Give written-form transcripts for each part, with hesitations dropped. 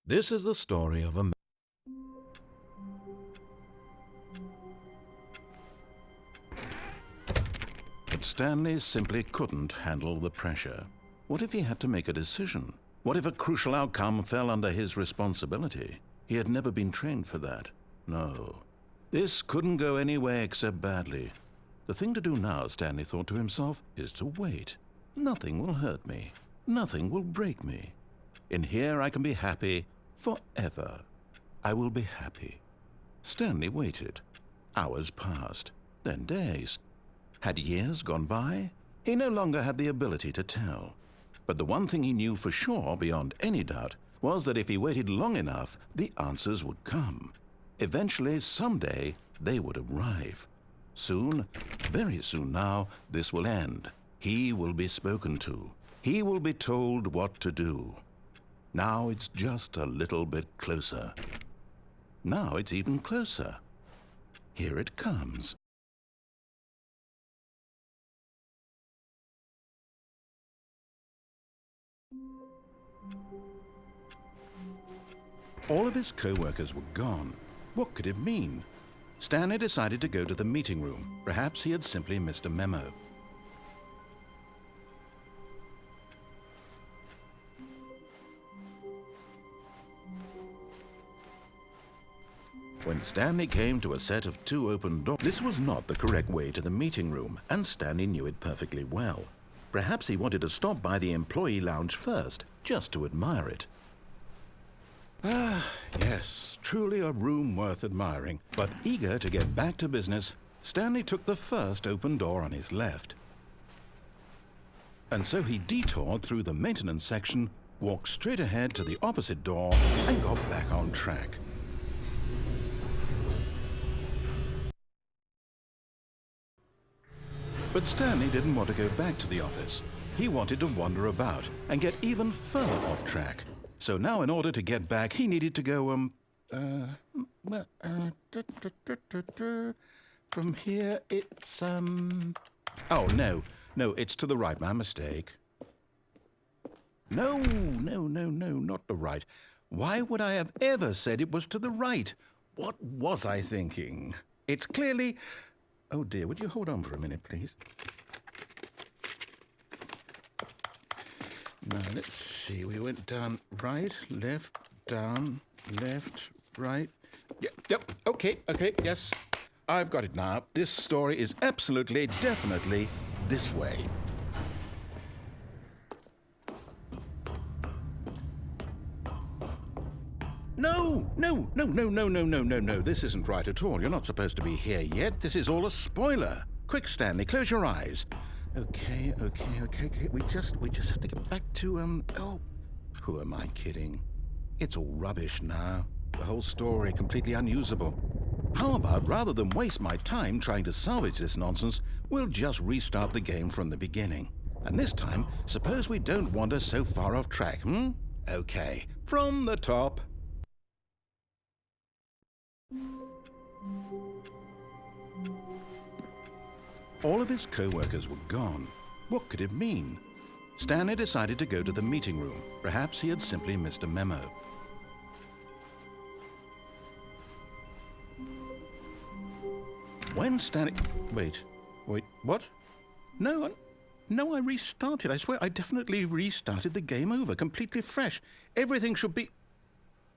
This is the story of a man. But Stanley simply couldn't handle the pressure. What if he had to make a decision? What if a crucial outcome fell under his responsibility? He had never been trained for that. No. This couldn't go any way except badly. The thing to do now, Stanley thought to himself, is to wait. Nothing will hurt me. Nothing will break me. In here I can be happy forever. I will be happy. Stanley waited. Hours passed, then days. Had years gone by? He no longer had the ability to tell. But the one thing he knew for sure, beyond any doubt, was that if he waited long enough, the answers would come. Eventually, someday, they would arrive. Soon, very soon now, this will end. He will be spoken to. He will be told what to do. Now it's just a little bit closer. Now it's even closer. Here it comes. All of his co-workers were gone. What could it mean? Stanley decided to go to the meeting room. Perhaps he had simply missed a memo. When Stanley came to a set of 2 open doors, this was not the correct way to the meeting room, and Stanley knew it perfectly well. Perhaps he wanted to stop by the employee lounge first, just to admire it. Ah, yes, truly a room worth admiring. But eager to get back to business, Stanley took the first open door on his left. And so he detoured through the maintenance section, walked straight ahead to the opposite door, and got back on track. But Stanley didn't want to go back to the office. He wanted to wander about and get even further off track. So now in order to get back, he needed to go, from here it's, oh, no, it's to the right, my mistake. No, not the right. Why would I have ever said it was to the right? What was I thinking? It's clearly... Oh dear, would you hold on for a minute, please? Now, let's see. We went down right, left, down, left, right. Yep, okay, yes. I've got it now. This story is absolutely, definitely this way. No. This isn't right at all. You're not supposed to be here yet. This is all a spoiler. Quick, Stanley, close your eyes. Okay. We just have to get back to, oh, who am I kidding? It's all rubbish now. The whole story completely unusable. How about, rather than waste my time trying to salvage this nonsense, we'll just restart the game from the beginning. And this time, suppose we don't wander so far off track, Okay, from the top. All of his co-workers were gone. What could it mean? Stanley decided to go to the meeting room. Perhaps he had simply missed a memo. When Stanley... Wait, what? No, I restarted. I swear I definitely restarted the game over, completely fresh. Everything should be...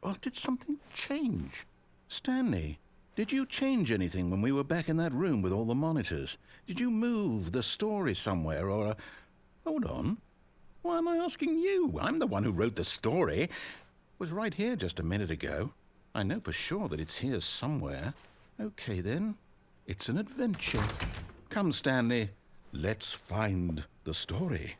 Oh, did something change? Stanley, did you change anything when we were back in that room with all the monitors? Did you move the story somewhere or... Hold on. Why am I asking you? I'm the one who wrote the story. It was right here just a minute ago. I know for sure that it's here somewhere. Okay, then. It's an adventure. Come, Stanley. Let's find the story.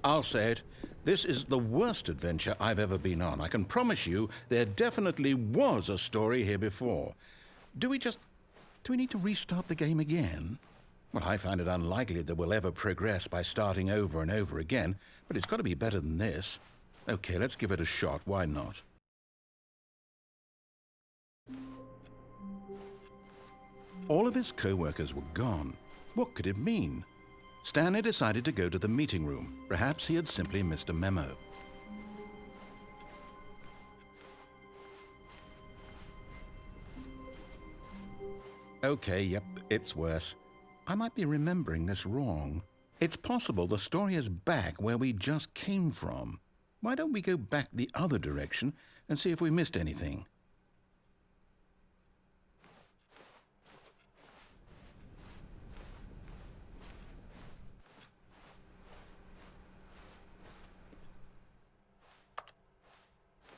I'll say it. This is the worst adventure I've ever been on. I can promise you there definitely was a story here before. Do we need to restart the game again? Well, I find it unlikely that we'll ever progress by starting over and over again, but it's got to be better than this. Okay, let's give it a shot. Why not? All of his co-workers were gone. What could it mean? Stanley decided to go to the meeting room. Perhaps he had simply missed a memo. Okay, yep, it's worse. I might be remembering this wrong. It's possible the story is back where we just came from. Why don't we go back the other direction and see if we missed anything?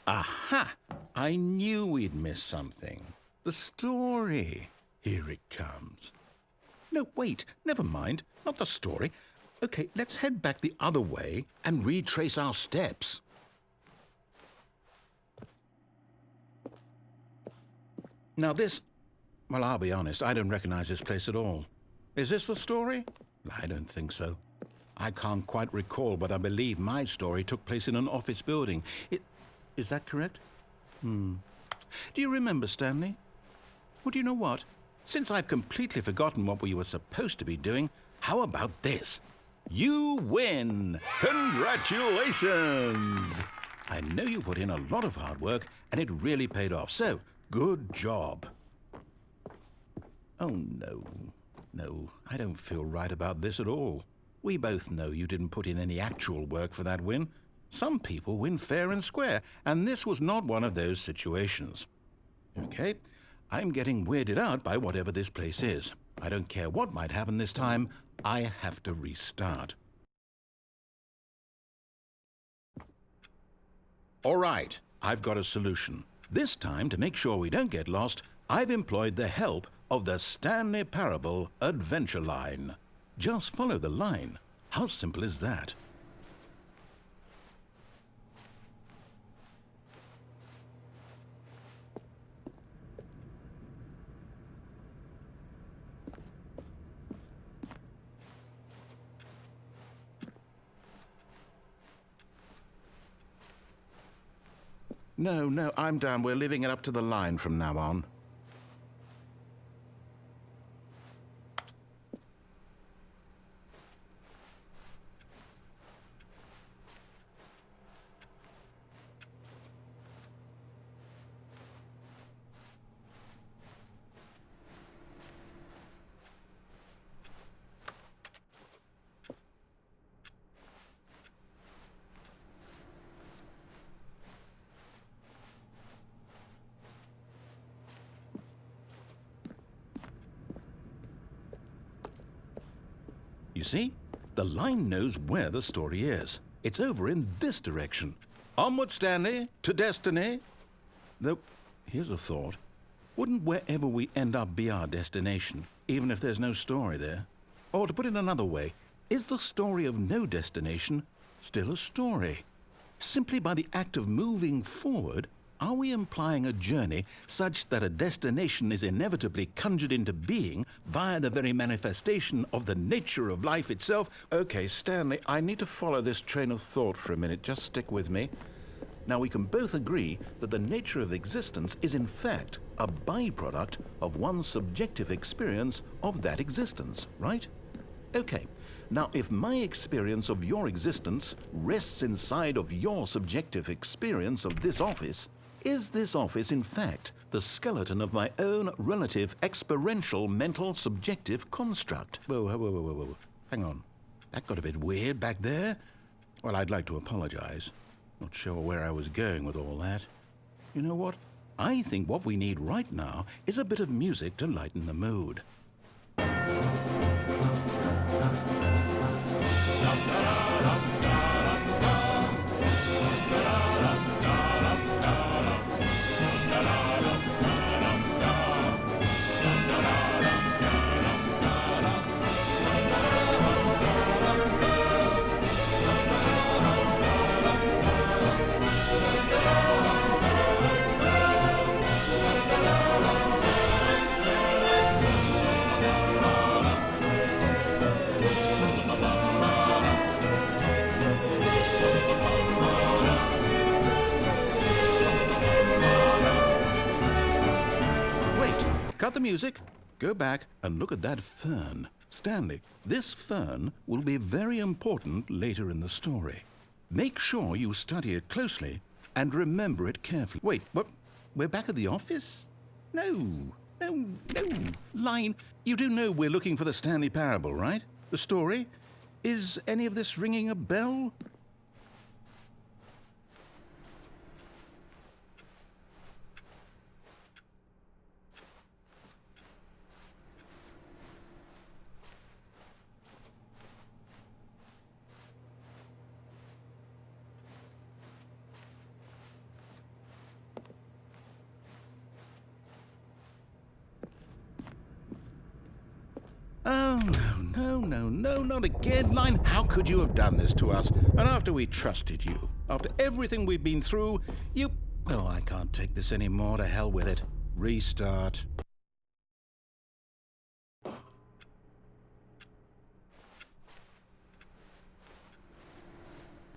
Aha! I knew we'd missed something. The story. Here it comes. No, wait, never mind. Not the story. Okay, let's head back the other way and retrace our steps. Now this... Well, I'll be honest, I don't recognize this place at all. Is this the story? I don't think so. I can't quite recall, but I believe my story took place in an office building. Is that correct? Do you remember, Stanley? Well, do you know what? Since I've completely forgotten what we were supposed to be doing, how about this? You win! Congratulations! I know you put in a lot of hard work, and it really paid off, so good job. Oh, no. No, I don't feel right about this at all. We both know you didn't put in any actual work for that win. Some people win fair and square, and this was not one of those situations. Okay, I'm getting weirded out by whatever this place is. I don't care what might happen this time, I have to restart. All right, I've got a solution. This time, to make sure we don't get lost, I've employed the help of the Stanley Parable Adventure Line. Just follow the line. How simple is that? No, I'm down. We're leaving it up to the line from now on. You see? The line knows where the story is. It's over in this direction. Onward, Stanley, to destiny. Though, here's a thought. Wouldn't wherever we end up be our destination, even if there's no story there? Or to put it another way, is the story of no destination still a story? Simply by the act of moving forward, are we implying a journey such that a destination is inevitably conjured into being via the very manifestation of the nature of life itself? Okay, Stanley, I need to follow this train of thought for a minute. Just stick with me. Now, we can both agree that the nature of existence is in fact a byproduct of one's subjective experience of that existence, right? Okay. Now, if my experience of your existence rests inside of your subjective experience of this office, is this office, in fact, the skeleton of my own relative experiential mental subjective construct? Whoa. Hang on. That got a bit weird back there. Well, I'd like to apologize. Not sure where I was going with all that. You know what? I think what we need right now is a bit of music to lighten the mood. cut the music, go back and look at that fern. Stanley, this fern will be very important later in the story. Make sure you study it closely and remember it carefully. Wait, what? We're back at the office? No. Line, you do know we're looking for the Stanley Parable, right? The story? Is any of this ringing a bell? Oh, no, not again, Line. How could you have done this to us? And after we trusted you, after everything we've been through, you... Oh, I can't take this anymore. To hell with it. Restart.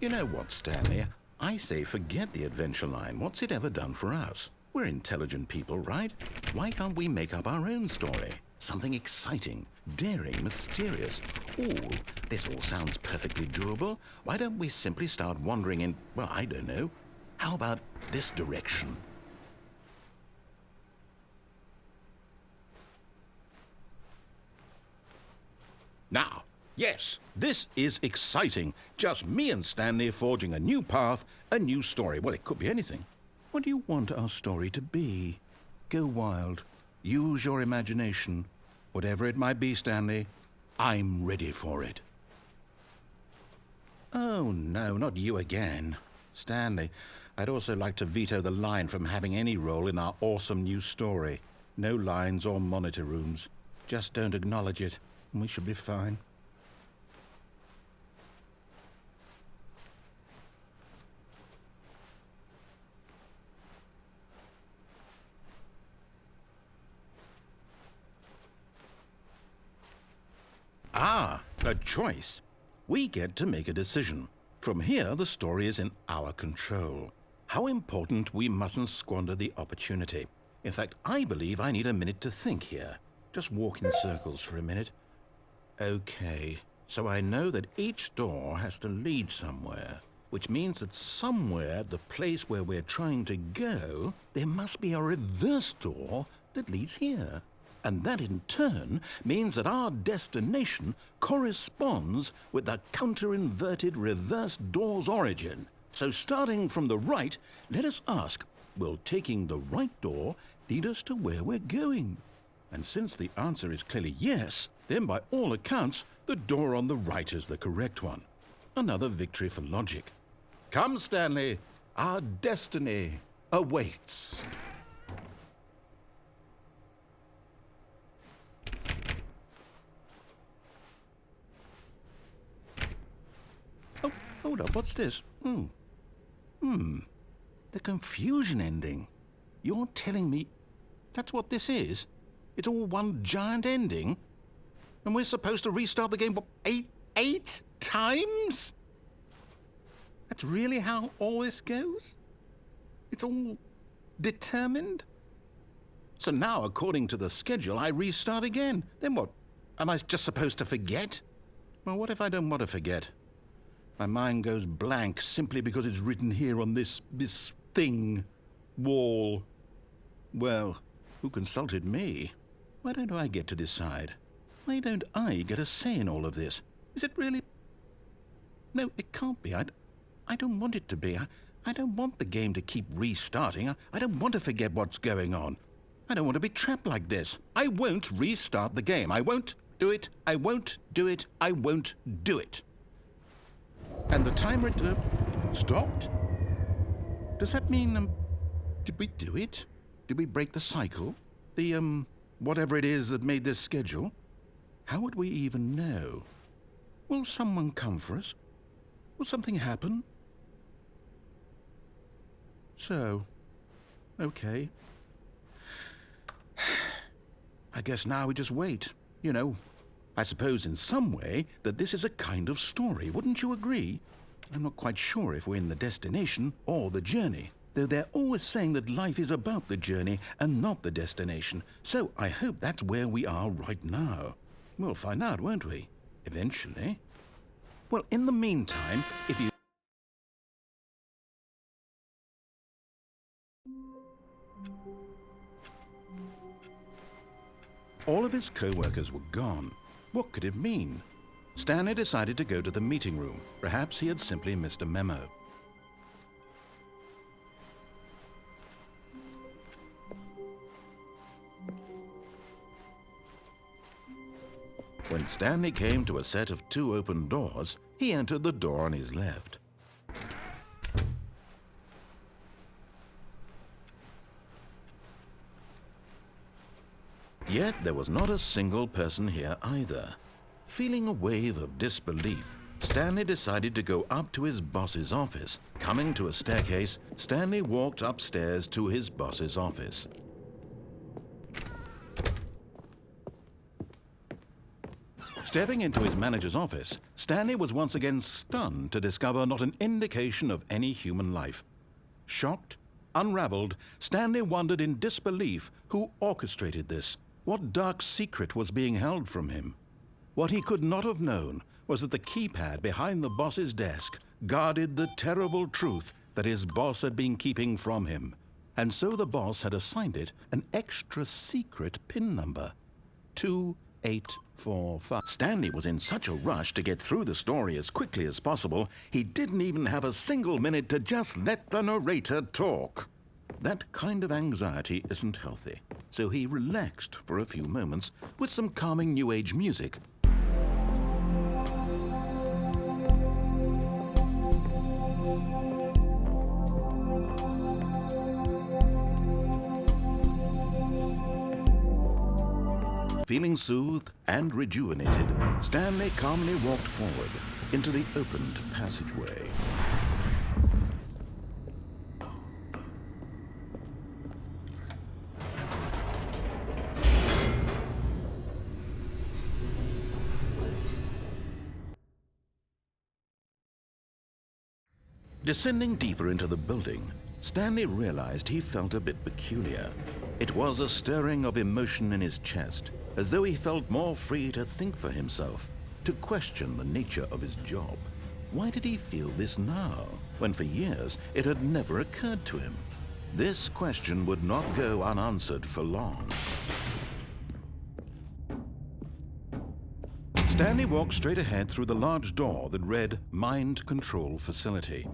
You know what, Stanley? I say forget the adventure line. What's it ever done for us? We're intelligent people, right? Why can't we make up our own story? Something exciting, daring, mysterious. Ooh, this all sounds perfectly doable. Why don't we simply start wandering in, well, I don't know. How about this direction? Now, yes, this is exciting. Just me and Stanley forging a new path, a new story. Well, it could be anything. What do you want our story to be? Go wild. Use your imagination. Whatever it might be, Stanley, I'm ready for it. Oh, no, not you again. Stanley, I'd also like to veto the line from having any role in our awesome new story. No lines or monitor rooms. Just don't acknowledge it, and we should be fine. Ah, a choice. We get to make a decision. From here, the story is in our control. How important we mustn't squander the opportunity. In fact, I believe I need a minute to think here. Just walk in circles for a minute. Okay, so I know that each door has to lead somewhere, which means that somewhere, the place where we're trying to go, there must be a reverse door that leads here. And that in turn means that our destination corresponds with the counter-inverted reverse door's origin. So starting from the right, let us ask, will taking the right door lead us to where we're going? And since the answer is clearly yes, then by all accounts, the door on the right is the correct one. Another victory for logic. Come, Stanley, our destiny awaits. Oh, hold up, what's this? The confusion ending. You're telling me that's what this is? It's all one giant ending? And we're supposed to restart the game, what, eight times? That's really how all this goes? It's all determined? So now, according to the schedule, I restart again. Then what? Am I just supposed to forget? Well, what if I don't want to forget? My mind goes blank simply because it's written here on this thing, wall. Well, who consulted me? Why don't I get to decide? Why don't I get a say in all of this? Is it really? No, it can't be. I don't want it to be. I don't want the game to keep restarting. I don't want to forget what's going on. I don't want to be trapped like this. I won't restart the game. I won't do it. I won't do it. I won't do it. And the timer stopped? Does that mean, did we do it? Did we break the cycle? The, whatever it is that made this schedule? How would we even know? Will someone come for us? Will something happen? So, okay. I guess now we just wait, you know. I suppose in some way that this is a kind of story, wouldn't you agree? I'm not quite sure if we're in the destination or the journey. though they're always saying that life is about the journey and not the destination. So I hope that's where we are right now. We'll find out, won't we? Eventually. Well, in the meantime, if you... All of his co-workers were gone. What could it mean? Stanley decided to go to the meeting room. Perhaps he had simply missed a memo. When Stanley came to a set of 2 open doors, he entered the door on his left. Yet there was not a single person here either. Feeling a wave of disbelief, Stanley decided to go up to his boss's office. Coming to a staircase, Stanley walked upstairs to his boss's office. Stepping into his manager's office, Stanley was once again stunned to discover not an indication of any human life. Shocked, unraveled, Stanley wondered in disbelief who orchestrated this. What dark secret was being held from him? What he could not have known was that the keypad behind the boss's desk guarded the terrible truth that his boss had been keeping from him. And so the boss had assigned it an extra secret PIN number. 2845. Stanley was in such a rush to get through the story as quickly as possible, he didn't even have a single minute to just let the narrator talk. That kind of anxiety isn't healthy, so he relaxed for a few moments with some calming New Age music. Feeling soothed and rejuvenated, Stanley calmly walked forward into the opened passageway. Descending deeper into the building, Stanley realized he felt a bit peculiar. It was a stirring of emotion in his chest, as though he felt more free to think for himself, to question the nature of his job. Why did he feel this now, when for years it had never occurred to him? This question would not go unanswered for long. Stanley walked straight ahead through the large door that read Mind Control Facility.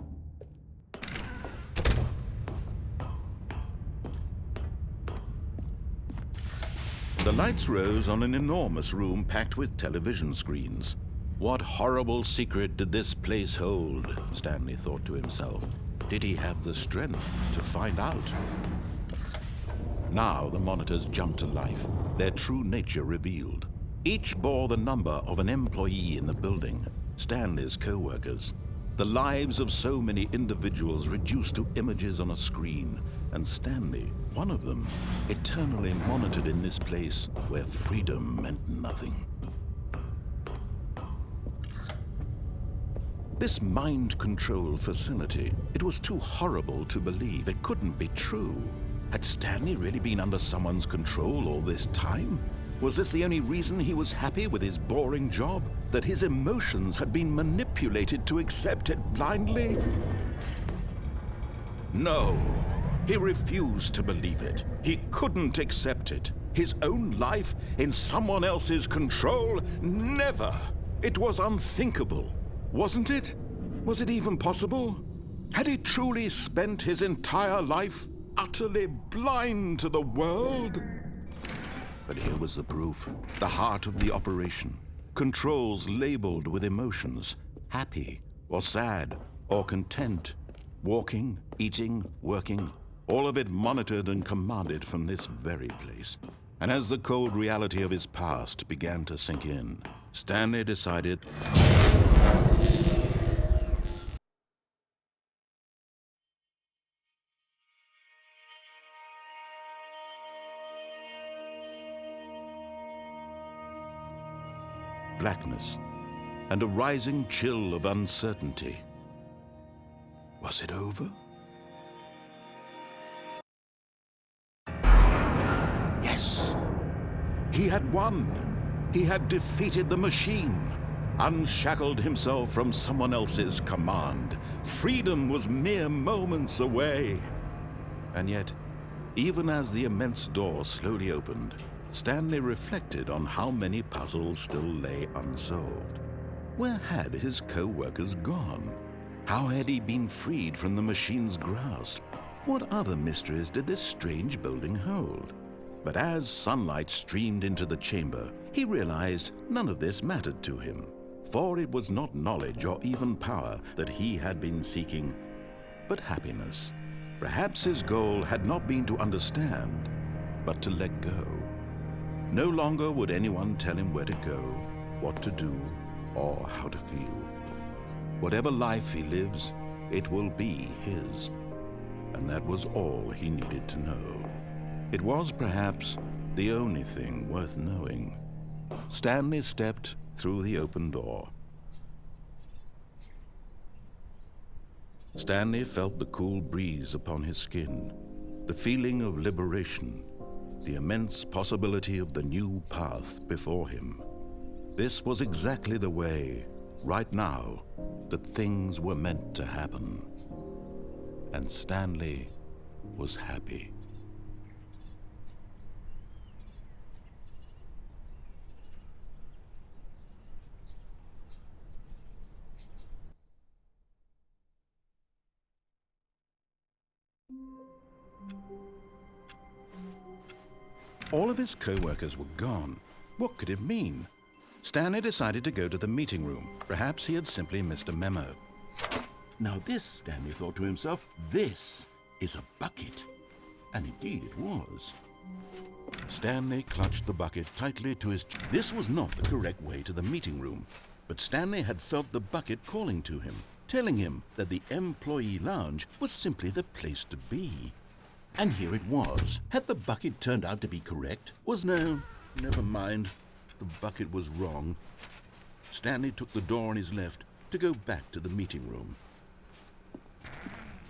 The lights rose on an enormous room packed with television screens. What horrible secret did this place hold? Stanley thought to himself. Did he have the strength to find out? Now the monitors jumped to life, their true nature revealed. Each bore the number of an employee in the building, Stanley's co-workers. The lives of so many individuals reduced to images on a screen, and Stanley, one of them, eternally monitored in this place where freedom meant nothing. This mind control facility, it was too horrible to believe. It couldn't be true. Had Stanley really been under someone's control all this time? Was this the only reason he was happy with his boring job? That his emotions had been manipulated to accept it blindly? No, he refused to believe it. He couldn't accept it. His own life in someone else's control? Never! It was unthinkable, wasn't it? Was it even possible? Had he truly spent his entire life utterly blind to the world? But here was the proof, the heart of the operation. Controls labeled with emotions, happy or sad or content. Walking, eating, working, all of it monitored and commanded from this very place. And as the cold reality of his past began to sink in, Stanley decided... blackness, and a rising chill of uncertainty. Was it over? He had won. He had defeated the machine, unshackled himself from someone else's command. Freedom was mere moments away. And yet, even as the immense door slowly opened, Stanley reflected on how many puzzles still lay unsolved. Where had his co-workers gone? How had he been freed from the machine's grasp? What other mysteries did this strange building hold? But as sunlight streamed into the chamber, he realized none of this mattered to him, for it was not knowledge or even power that he had been seeking, but happiness. Perhaps his goal had not been to understand, but to let go. No longer would anyone tell him where to go, what to do, or how to feel. Whatever life he lives, it will be his. And that was all he needed to know. It was perhaps the only thing worth knowing. Stanley stepped through the open door. Stanley felt the cool breeze upon his skin, the feeling of liberation, the immense possibility of the new path before him. This was exactly the way, right now, that things were meant to happen. And Stanley was happy. All of his co-workers were gone. What could it mean? Stanley decided to go to the meeting room. Perhaps he had simply missed a memo. Now this, Stanley thought to himself, this is a bucket. And indeed it was. Stanley clutched the bucket tightly to his chest. This was not the correct way to the meeting room, but Stanley had felt the bucket calling to him, telling him that the employee lounge was simply the place to be. And here it was. Had the bucket turned out to be correct? No, never mind. The bucket was wrong. Stanley took the door on his left to go back to the meeting room.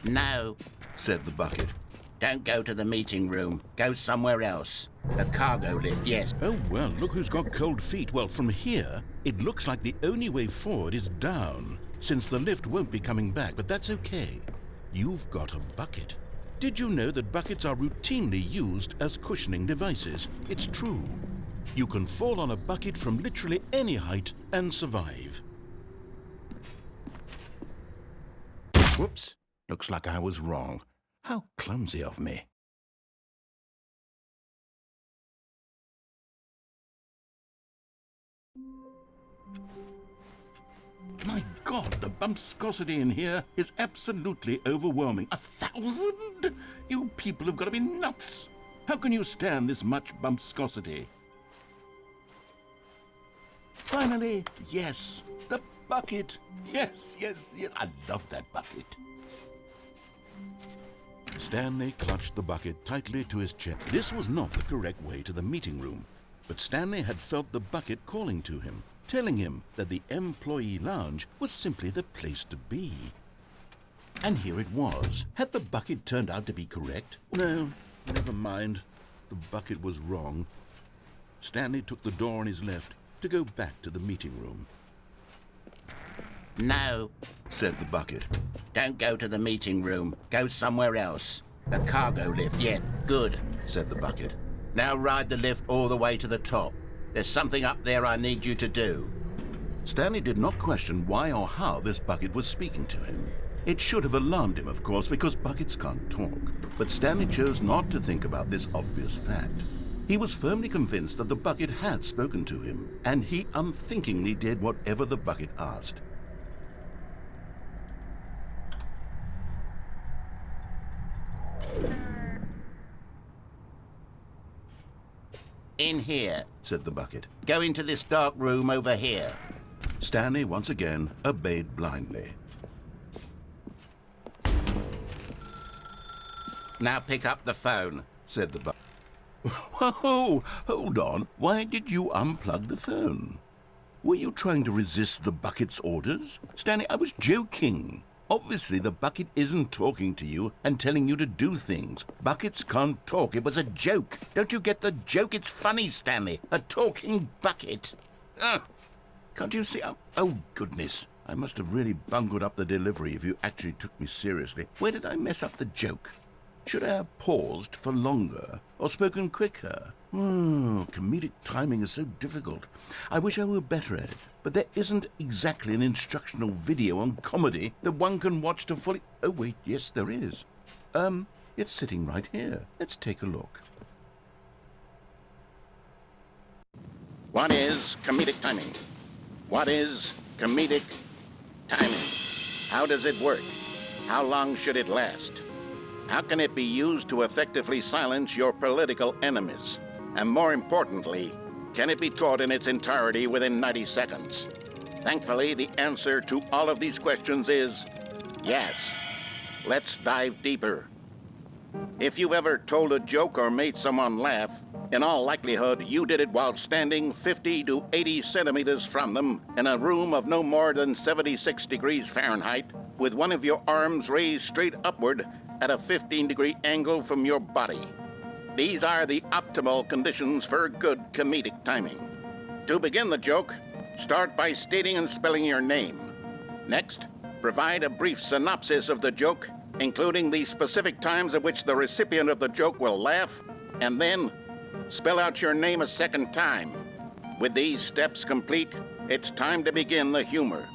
No, said the bucket. don't go to the meeting room. Go somewhere else. The cargo lift, yes. Oh, well, look who's got cold feet. Well, from here, it looks like the only way forward is down, since the lift won't be coming back, but that's okay. You've got a bucket. Did you know that buckets are routinely used as cushioning devices? It's true. You can fall on a bucket from literally any height and survive. Whoops. Looks like I was wrong. How clumsy of me. My God, the bumpscosity in here is absolutely overwhelming. 1,000? You people have got to be nuts. How can you stand this much bumpscosity? Finally, yes, the bucket. Yes, yes, yes. I love that bucket. Stanley clutched the bucket tightly to his chest. This was not the correct way to the meeting room, but Stanley had felt the bucket calling to him, telling him that the employee lounge was simply the place to be. And here it was. Had the bucket turned out to be correct? No, never mind. The bucket was wrong. Stanley took the door on his left to go back to the meeting room. No, said the bucket. don't go to the meeting room. Go somewhere else. The cargo lift, yes. Good, Said the bucket. now ride the lift all the way to the top. There's something up there I need you to do. Stanley did not question why or how this bucket was speaking to him. It should have alarmed him, of course, because buckets can't talk. But Stanley chose not to think about this obvious fact. He was firmly convinced that the bucket had spoken to him, and he unthinkingly did whatever the bucket asked. In here. Said the bucket. Go into this dark room over here. Stanley once again obeyed blindly. Now pick up the phone. Said the bucket. Whoa, hold on. Why did you unplug the phone? Were you trying to resist the bucket's orders? Stanley, I was joking. Obviously, the bucket isn't talking to you and telling you to do things. Buckets can't talk. It was a joke. Don't you get the joke? It's funny, Stanley. A talking bucket. Can't you see? Oh, goodness. I must have really bungled up the delivery if you actually took me seriously. Where did I mess up the joke? Should I have paused for longer or spoken quicker? Comedic timing is so difficult. I wish I were better at it, but there isn't exactly an instructional video on comedy that one can watch to fully... Oh, wait, yes, there is. It's sitting right here. Let's take a look. What is comedic timing? What is comedic timing? How does it work? How long should it last? How can it be used to effectively silence your political enemies? And more importantly, can it be taught in its entirety within 90 seconds? Thankfully, the answer to all of these questions is yes. Let's dive deeper. If you've ever told a joke or made someone laugh, in all likelihood, you did it while standing 50 to 80 centimeters from them in a room of no more than 76 degrees Fahrenheit, with one of your arms raised straight upward at a 15-degree angle from your body. These are the optimal conditions for good comedic timing. To begin the joke, start by stating and spelling your name. Next, provide a brief synopsis of the joke, including the specific times at which the recipient of the joke will laugh, and then spell out your name a second time. With these steps complete, it's time to begin the humor.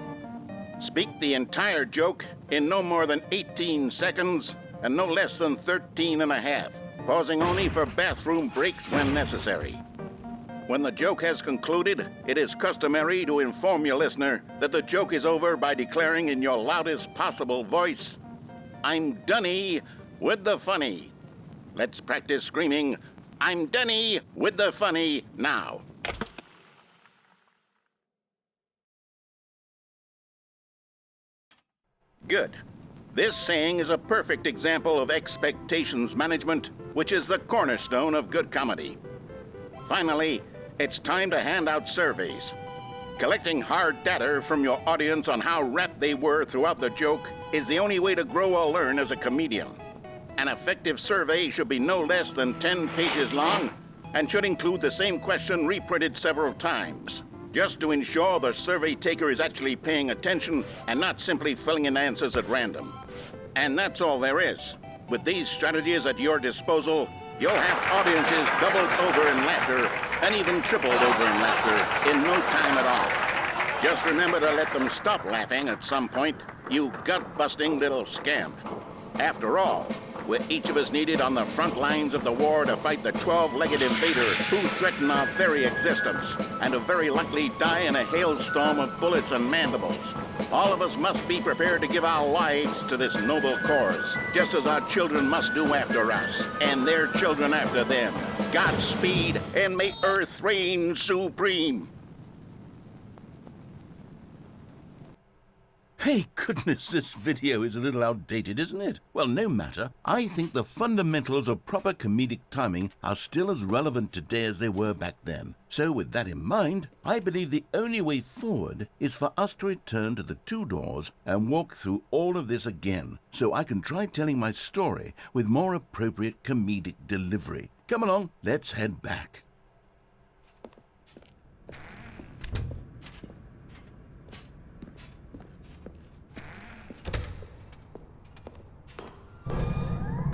Speak the entire joke in no more than 18 seconds and no less than 13 and a half, pausing only for bathroom breaks when necessary. When the joke has concluded, it is customary to inform your listener that the joke is over by declaring in your loudest possible voice, "I'm Dunny with the funny." Let's practice screaming, "I'm Dunny with the funny" now. Good. This saying is a perfect example of expectations management, which is the cornerstone of good comedy. Finally, it's time to hand out surveys. Collecting hard data from your audience on how rapt they were throughout the joke is the only way to grow or learn as a comedian. An effective survey should be no less than 10 pages long and should include the same question reprinted several times, just to ensure the survey taker is actually paying attention and not simply filling in answers at random. And that's all there is. With these strategies at your disposal, you'll have audiences doubled over in laughter and even tripled over in laughter in no time at all. Just remember to let them stop laughing at some point, you gut-busting little scamp. After all, we're each of us needed on the front lines of the war to fight the 12-legged invader who threaten our very existence and who very likely die in a hailstorm of bullets and mandibles. All of us must be prepared to give our lives to this noble cause, just as our children must do after us, and their children after them. Godspeed, and may Earth reign supreme. Hey, goodness, this video is a little outdated, isn't it? Well, no matter. I think the fundamentals of proper comedic timing are still as relevant today as they were back then. So with that in mind, I believe the only way forward is for us to return to the two doors and walk through all of this again, so I can try telling my story with more appropriate comedic delivery. Come along, let's head back.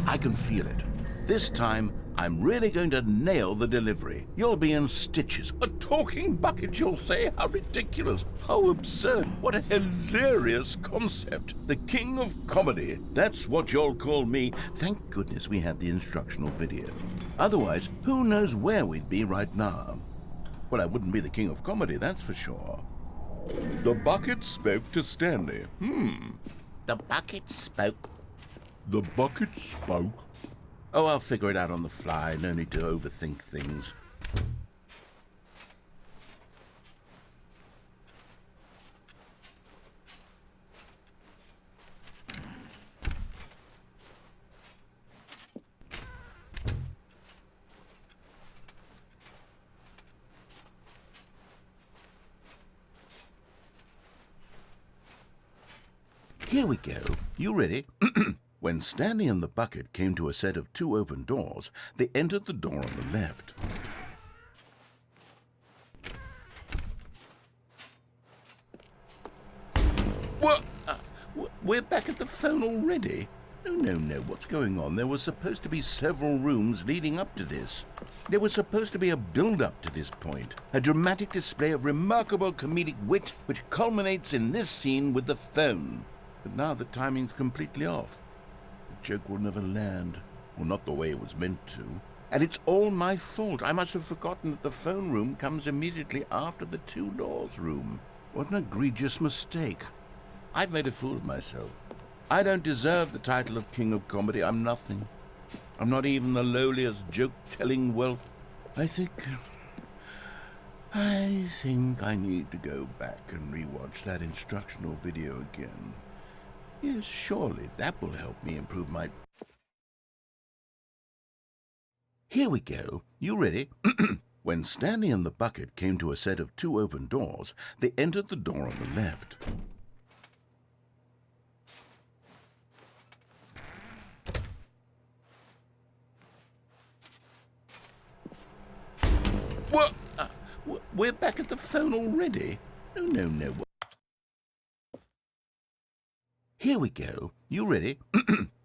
I can feel it. This time, I'm really going to nail the delivery. You'll be in stitches. A talking bucket, you'll say? How ridiculous. How absurd. What a hilarious concept. The king of comedy. That's what you'll call me. Thank goodness we had the instructional video. Otherwise, who knows where we'd be right now. Well, I wouldn't be the king of comedy, that's for sure. The bucket spoke to Stanley. The bucket spoke. The bucket spoke. Oh, I'll figure it out on the fly. No need to overthink things. Here we go. You ready? When Stanley and the bucket came to a set of 2 open doors, they entered the door on the left. What? We're back at the phone already? No. What's going on? There was supposed to be several rooms leading up to this. There was supposed to be a build-up to this point. A dramatic display of remarkable comedic wit which culminates in this scene with the phone. But now the timing's completely off. The joke will never land. Well, not the way it was meant to. And it's all my fault. I must have forgotten that the phone room comes immediately after the 2 doors room. What an egregious mistake. I've made a fool of myself. I don't deserve the title of King of Comedy. I'm nothing. I'm not even the lowliest joke-telling whelp. I think I need to go back and rewatch that instructional video again. Yes, surely that will help me improve my... Here we go. You ready? When Stanley and the bucket came to a set of 2 open doors, they entered the door on the left. What? We're back at the phone already? No. Here we go. You ready?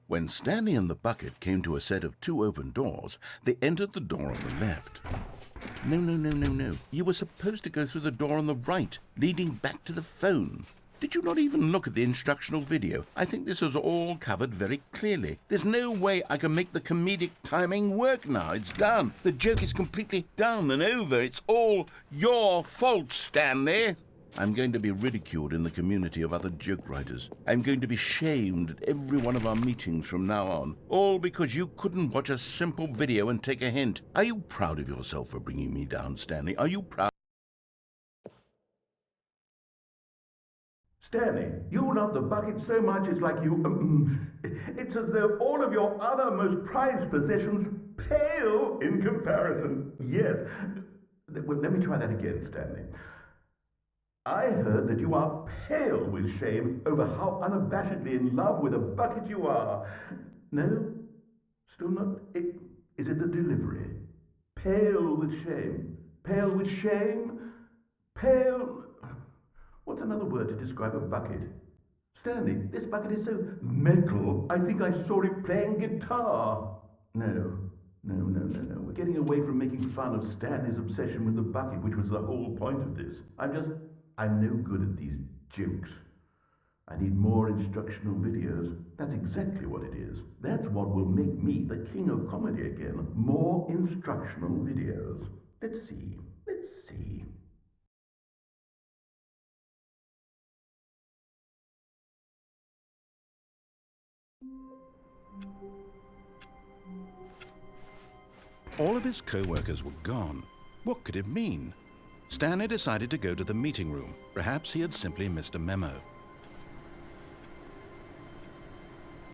When Stanley and the bucket came to a set of 2 open doors, they entered the door on the left. No. You were supposed to go through the door on the right, leading back to the phone. Did you not even look at the instructional video? I think this is all covered very clearly. There's no way I can make the comedic timing work now. It's done. The joke is completely done and over. It's all your fault, Stanley. I'm going to be ridiculed in the community of other joke writers. I'm going to be shamed at every one of our meetings from now on. All because you couldn't watch a simple video and take a hint. Are you proud of yourself for bringing me down, Stanley? Are you proud? Stanley, you love the bucket so much it's like you... it's as though all of your other most prized possessions pale in comparison. Yes. Well, let me try that again, Stanley. I heard that you are pale with shame over how unabashedly in love with a bucket you are. No? Still not? Is it the delivery? Pale with shame. Pale with shame? Pale... What's another word to describe a bucket? Stanley, this bucket is so metal. I think I saw it playing guitar. No. We're getting away from making fun of Stanley's obsession with the bucket, which was the whole point of this. I'm no good at these jokes. I need more instructional videos. That's exactly what it is. That's what will make me the king of comedy again. More instructional videos. Let's see. All of his co-workers were gone. What could it mean? Stanley decided to go to the meeting room. Perhaps he had simply missed a memo.